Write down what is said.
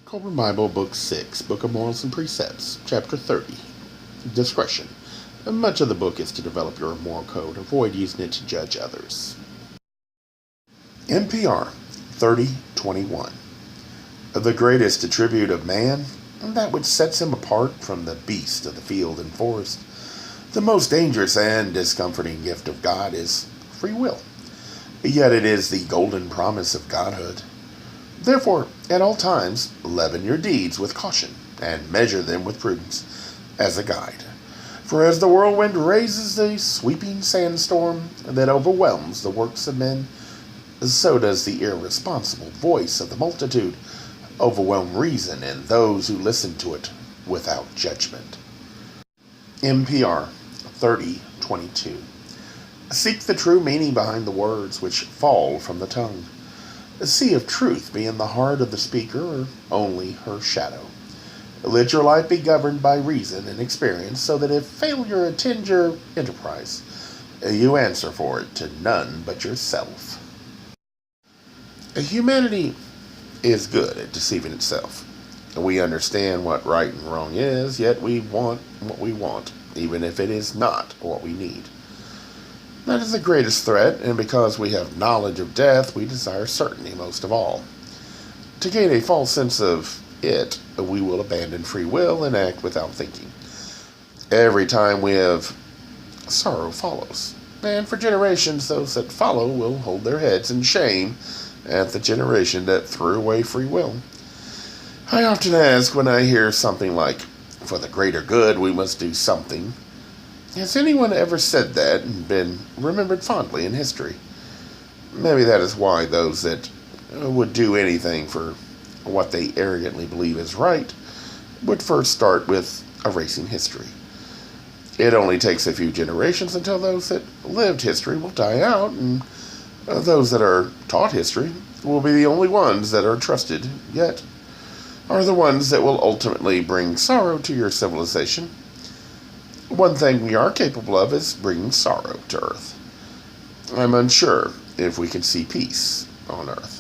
Kolbrin Bible, Book 6, Book of Morals and Precepts, Chapter 30, Discretion. Much of the book is to develop your moral code. Avoid using it to judge others. NPR 30:21. The greatest attribute of man, that which sets him apart from the beast of the field and forest, the most dangerous and discomforting gift of God is free will. Yet it is the golden promise of godhood. Therefore, at all times, leaven your deeds with caution, and measure them with prudence, as a guide. For as the whirlwind raises the sweeping sandstorm that overwhelms the works of men, so does the irresponsible voice of the multitude overwhelm reason and those who listen to it without judgment. NPR 30:22. Seek the true meaning behind the words which fall from the tongue. See if truth be in the heart of the speaker or only her shadow. Let your life be governed by reason and experience, so that if failure attend your enterprise, you answer for it to none but yourself. Humanity is good at deceiving itself. We understand what right and wrong is, yet we want what we want, even if it is not what we need. That is the greatest threat, and because we have knowledge of death, we desire certainty most of all. To gain a false sense of it, we will abandon free will and act without thinking. Every time we have sorrow follows, and for generations those that follow will hold their heads in shame at the generation that threw away free will. I often ask when I hear something like, "For the greater good we must do something," has anyone ever said that and been remembered fondly in history? Maybe that is why those that would do anything for what they arrogantly believe is right would first start with erasing history. It only takes a few generations until those that lived history will die out, and those that are taught history will be the only ones that are trusted, yet are the ones that will ultimately bring sorrow to your civilization. One thing we are capable of is bringing sorrow to Earth. I'm unsure if we can see peace on Earth.